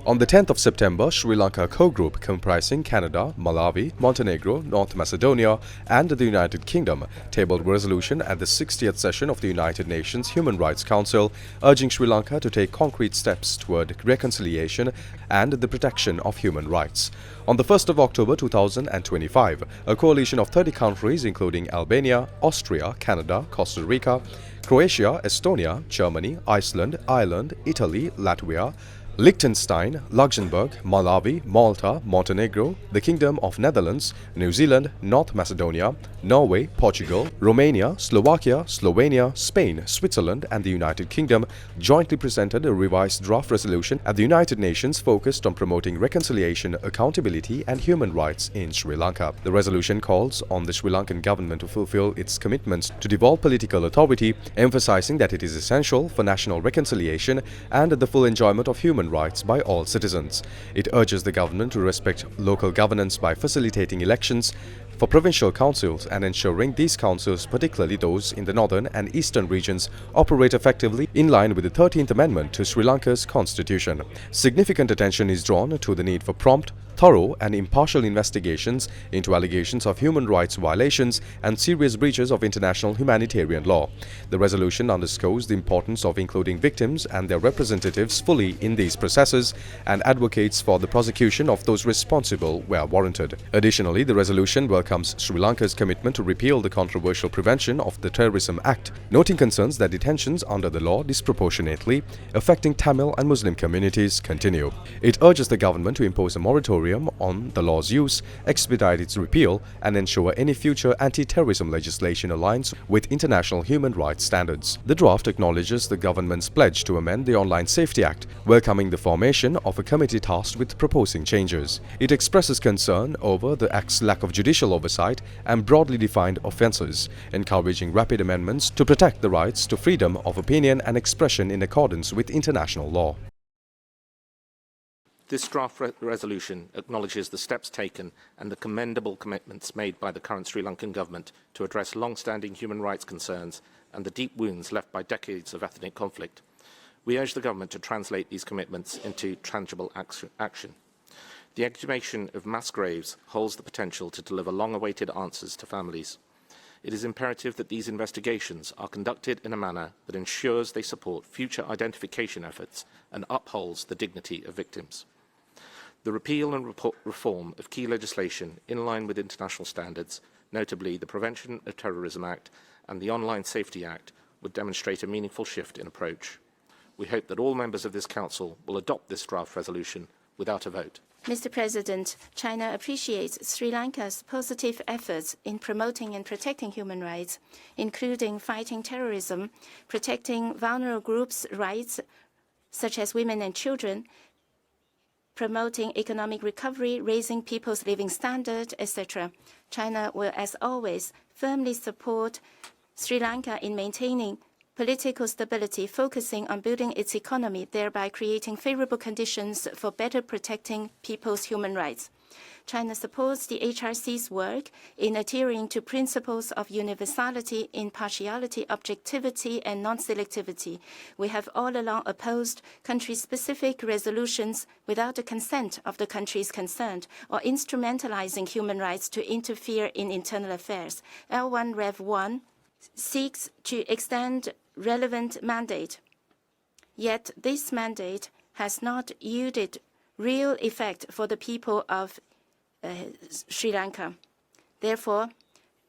On the 10th of September, Sri Lanka co-group comprising Canada, Malawi, Montenegro, North Macedonia and the United Kingdom tabled a resolution at the 60th session of the United Nations Human Rights Council urging Sri Lanka to take concrete steps toward reconciliation and the protection of human rights. On the 1st of October 2025, a coalition of 30 countries including Albania, Austria, Canada, Costa Rica, Croatia, Estonia, Germany, Iceland, Ireland, Italy, Latvia, Liechtenstein, Luxembourg, Malawi, Malta, Montenegro, the Kingdom of Netherlands, New Zealand, North Macedonia, Norway, Portugal, Romania, Slovakia, Slovenia, Spain, Switzerland and the United Kingdom jointly presented a revised draft resolution at the United Nations focused on promoting reconciliation, accountability and human rights in Sri Lanka. The resolution calls on the Sri Lankan government to fulfill its commitments to devolve political authority, emphasizing that it is essential for national reconciliation and the full enjoyment of human rights by all citizens. It urges the government to respect local governance by facilitating elections for provincial councils and ensuring these councils, particularly those in the northern and eastern regions, operate effectively in line with the 13th Amendment to Sri Lanka's constitution. Significant attention is drawn to the need for prompt, thorough and impartial investigations into allegations of human rights violations and serious breaches of international humanitarian law. The resolution underscores the importance of including victims and their representatives fully in these processes and advocates for the prosecution of those responsible where warranted. Additionally, the resolution welcomes Sri Lanka's commitment to repeal the controversial Prevention of the Terrorism Act, noting concerns that detentions under the law disproportionately affecting Tamil and Muslim communities continue. It urges the government to impose a moratorium on the law's use, expedite its repeal and ensure any future anti-terrorism legislation aligns with international human rights standards. The draft acknowledges the government's pledge to amend the Online Safety Act, welcoming the formation of a committee tasked with proposing changes. It expresses concern over the Act's lack of judicial oversight and broadly defined offences, encouraging rapid amendments to protect the rights to freedom of opinion and expression in accordance with international law. This draft resolution acknowledges the steps taken and the commendable commitments made by the current Sri Lankan government to address long-standing human rights concerns and the deep wounds left by decades of ethnic conflict. We urge the government to translate these commitments into tangible action. The exhumation of mass graves holds the potential to deliver long-awaited answers to families. It is imperative that these investigations are conducted in a manner that ensures they support future identification efforts and upholds the dignity of victims. The repeal and reform of key legislation in line with international standards, notably the Prevention of Terrorism Act and the Online Safety Act, would demonstrate a meaningful shift in approach. We hope that all members of this Council will adopt this draft resolution without a vote. Mr. President, China appreciates Sri Lanka's positive efforts in promoting and protecting human rights, including fighting terrorism, protecting vulnerable groups' rights, such as women and children, promoting economic recovery, raising people's living standard, etc. China will, as always, firmly support Sri Lanka in maintaining political stability, focusing on building its economy, thereby creating favorable conditions for better protecting people's human rights. China supports the HRC's work in adhering to principles of universality, impartiality, objectivity, and non-selectivity. We have all along opposed country-specific resolutions without the consent of the countries concerned or instrumentalizing human rights to interfere in internal affairs. L1 Rev 1 seeks to extend relevant mandate. Yet this mandate has not yielded real effect for the people of Sri Lanka. Therefore,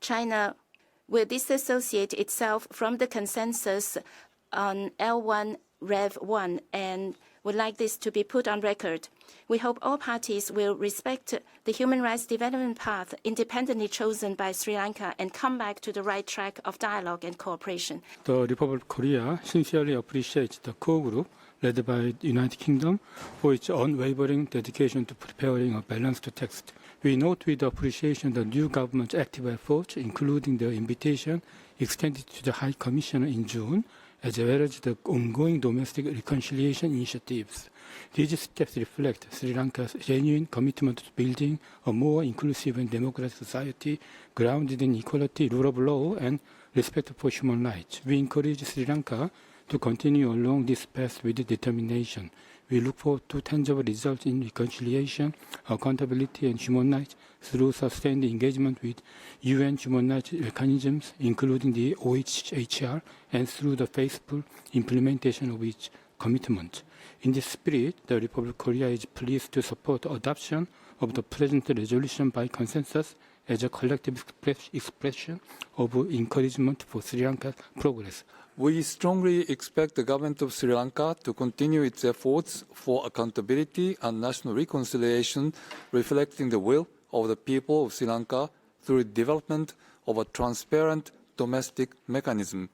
China will disassociate itself from the consensus on L1 Rev 1 and would like this to be put on record. We hope all parties will respect the human rights development path independently chosen by Sri Lanka and come back to the right track of dialogue and cooperation. The Republic of Korea sincerely appreciates the core group led by the United Kingdom for its unwavering dedication to preparing a balanced text. We note with appreciation the new government's active efforts, including the invitation extended to the High Commissioner in June, as well as the ongoing domestic reconciliation initiatives. These steps reflect Sri Lanka's genuine commitment to building a more inclusive and democratic society grounded in equality, rule of law, and respect for human rights. We encourage Sri Lanka to continue along this path with determination. We look forward to tangible results in reconciliation, accountability, and human rights through sustained engagement with UN human rights mechanisms, including the OHCHR, and through the faithful implementation of its commitment. In this spirit, the Republic of Korea is pleased to support adoption of the present resolution by consensus as a collective expression of encouragement for Sri Lanka's progress. We strongly expect the government of Sri Lanka to continue its efforts for accountability and national reconciliation, reflecting the will of the people of Sri Lanka through the development of a transparent domestic mechanism.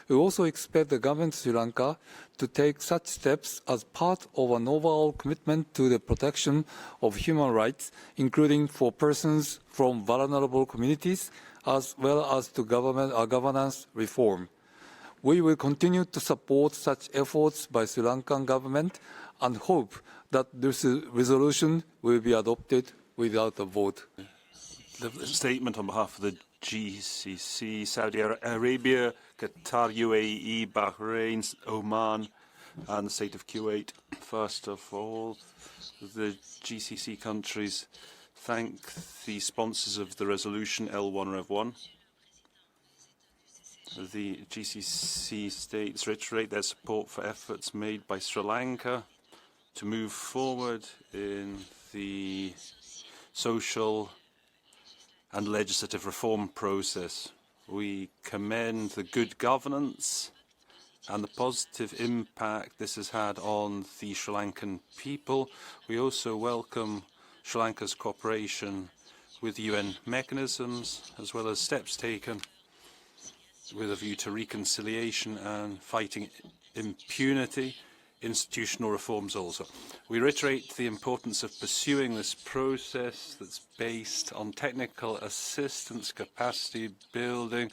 We also expect the government of Sri Lanka to take such steps as part of an overall commitment to the protection of human rights, including for persons from vulnerable communities, as well as to governance reform. We will continue to support such efforts by Sri Lankan government and hope that this resolution will be adopted without a vote. The statement on behalf of the GCC, Saudi Arabia, Qatar, UAE, Bahrain, Oman, and the state of Kuwait. First of all, the GCC countries thank the sponsors of the resolution L1 Rev 1. The GCC states reiterate their support for efforts made by Sri Lanka to move forward in the social and legislative reform process. We commend the good governance and the positive impact this has had on the Sri Lankan people. We also welcome Sri Lanka's cooperation with UN mechanisms, as well as steps taken with a view to reconciliation and fighting impunity, institutional reforms also. We reiterate the importance of pursuing this process that's based on technical assistance, capacity building,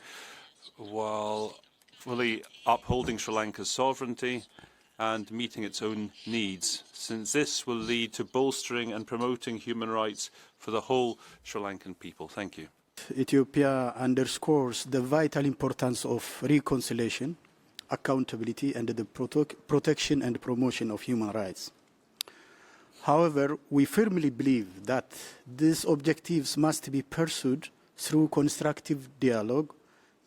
while fully upholding Sri Lanka's sovereignty and meeting its own needs, since this will lead to bolstering and promoting human rights for the whole Sri Lankan people. Thank you. Ethiopia underscores the vital importance of reconciliation, accountability, and the protection and promotion of human rights. However, we firmly believe that these objectives must be pursued through constructive dialogue,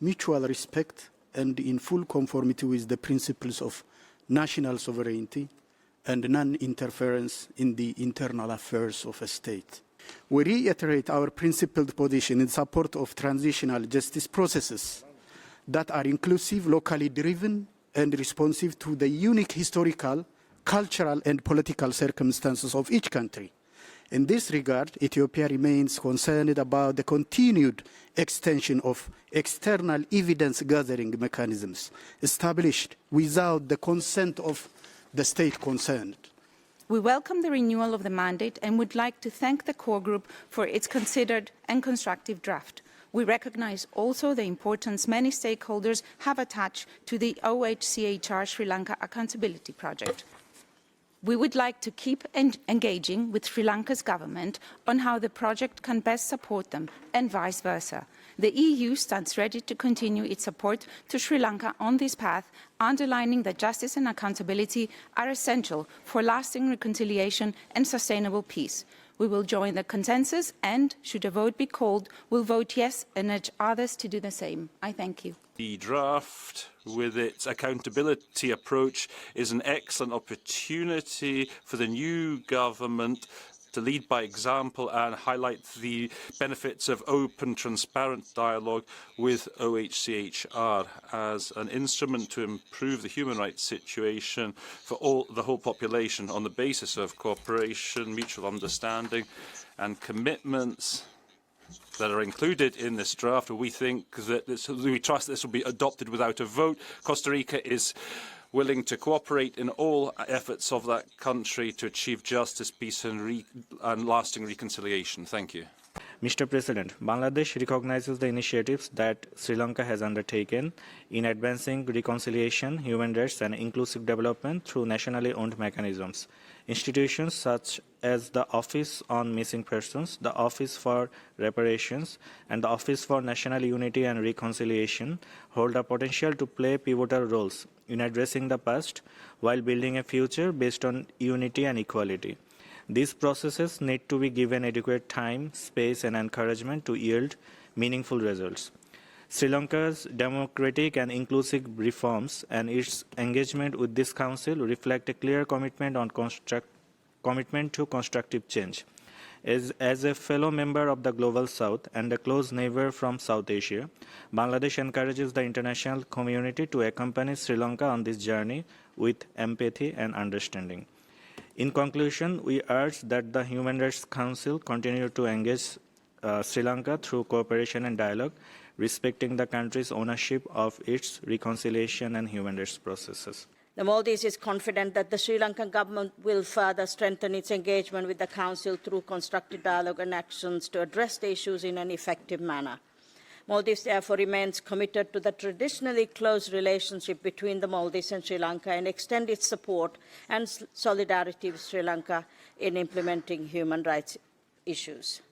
mutual respect, and in full conformity with the principles of national sovereignty and non-interference in the internal affairs of a state. We reiterate our principled position in support of transitional justice processes that are inclusive, locally driven, and responsive to the unique historical, cultural, and political circumstances of each country. In this regard, Ethiopia remains concerned about the continued extension of external evidence-gathering mechanisms established without the consent of the state concerned. We welcome the renewal of the mandate and would like to thank the core group for its considered and constructive draft. We recognize also the importance many stakeholders have attached to the OHCHR Sri Lanka Accountability Project. We would like to keep engaging with Sri Lanka's government on how the project can best support them and vice versa. The EU stands ready to continue its support to Sri Lanka on this path, underlining that justice and accountability are essential for lasting reconciliation and sustainable peace. We will join the consensus and, should a vote be called, will vote yes and urge others to do the same. I thank you. The draft, with its accountability approach, is an excellent opportunity for the new government to lead by example and highlight the benefits of open, transparent dialogue with OHCHR as an instrument to improve the human rights situation for the whole population on the basis of cooperation, mutual understanding and commitments that are included in this draft. We trust this will be adopted without a vote. Costa Rica is willing to cooperate in all efforts of that country to achieve justice, peace and lasting reconciliation. Thank you. Mr. President, Bangladesh recognizes the initiatives that Sri Lanka has undertaken in advancing reconciliation, human rights and inclusive development through nationally owned mechanisms. Institutions such as the Office on Missing Persons, the Office for Reparations, and the Office for National Unity and Reconciliation hold a potential to play pivotal roles in addressing the past while building a future based on unity and equality. These processes need to be given adequate time, space, and encouragement to yield meaningful results. Sri Lanka's democratic and inclusive reforms and its engagement with this Council reflect a clear commitment to constructive change. As a fellow member of the Global South and a close neighbor from South Asia, Bangladesh encourages the international community to accompany Sri Lanka on this journey with empathy and understanding. In conclusion, we urge that the Human Rights Council continue to engage Sri Lanka through cooperation and dialogue, respecting the country's ownership of its reconciliation and human rights processes. The Maldives is confident that the Sri Lankan government will further strengthen its engagement with the Council through constructive dialogue and actions to address the issues in an effective manner. Maldives therefore remains committed to the traditionally close relationship between the Maldives and Sri Lanka and extend its support and solidarity with Sri Lanka in implementing human rights issues.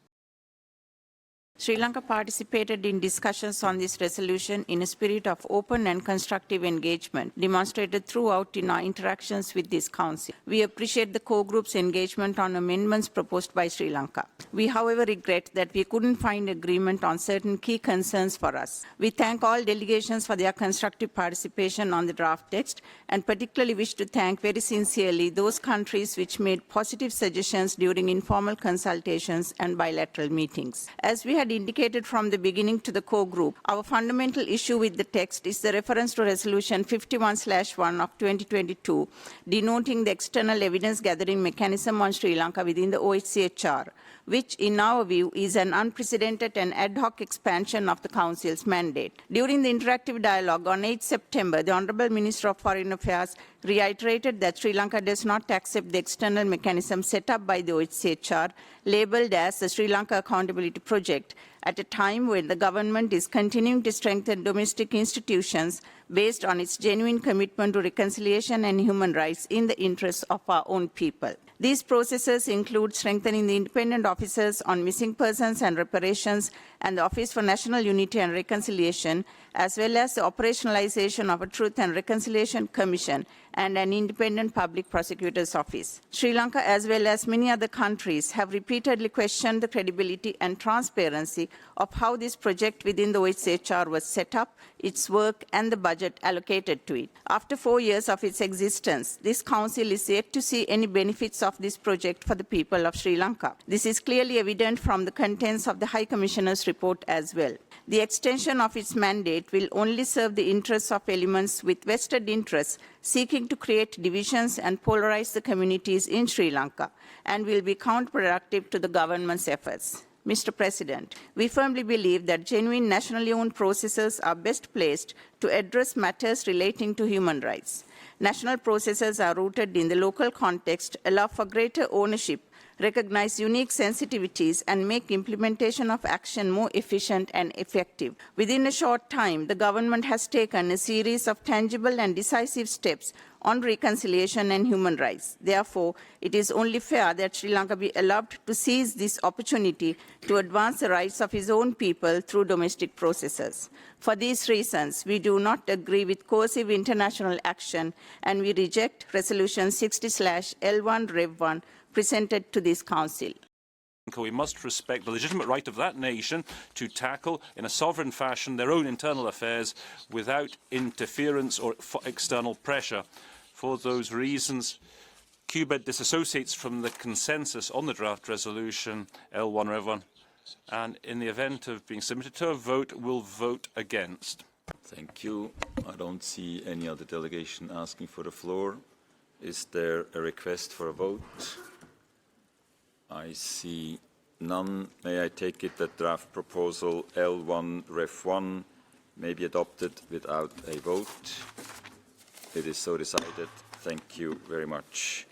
Sri Lanka participated in discussions on this resolution in a spirit of open and constructive engagement demonstrated throughout in our interactions with this Council. We appreciate the core group's engagement on amendments proposed by Sri Lanka. We, however, regret that we couldn't find agreement on certain key concerns for us. We thank all delegations for their constructive participation on the draft text and particularly wish to thank very sincerely those countries which made positive suggestions during informal consultations and bilateral meetings. As we had indicated from the beginning to the core group, our fundamental issue with the text is the reference to Resolution 51/1 of 2022, denoting the external evidence gathering mechanism on Sri Lanka within the OHCHR, which in our view is an unprecedented and ad hoc expansion of the Council's mandate. During the interactive dialogue on 8 September, the Honourable Minister of Foreign Affairs reiterated that Sri Lanka does not accept the external mechanism set up by the OHCHR, labelled as the Sri Lanka Accountability Project, at a time when the government is continuing to strengthen domestic institutions based on its genuine commitment to reconciliation and human rights in the interests of our own people. These processes include strengthening the independent officers on missing persons and reparations and the Office for National Unity and Reconciliation, as well as the operationalization of a Truth and Reconciliation Commission and an independent public prosecutor's office. Sri Lanka, as well as many other countries, have repeatedly questioned the credibility and transparency of how this project within the OHCHR was set up, its work, and the budget allocated to it. After 4 years of its existence, this Council is yet to see any benefits of this project for the people of Sri Lanka. This is clearly evident from the contents of the High Commissioner's report as well. The extension of its mandate will only serve the interests of elements with vested interests seeking to create divisions and polarize the communities in Sri Lanka, and will be counterproductive to the government's efforts. Mr. President, we firmly believe that genuine nationally owned processes are best placed to address matters relating to human rights. National processes are rooted in the local context, allow for greater ownership, recognize unique sensitivities, and make implementation of action more efficient and effective. Within a short time, the government has taken a series of tangible and decisive steps on reconciliation and human rights. Therefore, it is only fair that Sri Lanka be allowed to seize this opportunity to advance the rights of its own people through domestic processes. For these reasons, we do not agree with coercive international action, and we reject Resolution 60/L1 Rev 1 presented to this Council. We must respect the legitimate right of that nation to tackle in a sovereign fashion their own internal affairs without interference or external pressure. For those reasons, Cuba disassociates from the consensus on the draft resolution L1 Rev 1, and in the event of being submitted to a vote, will vote against. Thank you. I don't see any other delegation asking for the floor. Is there a request for a vote? I see none. May I take it that draft proposal L1 Ref 1 may be adopted without a vote? It is so decided. Thank you very much.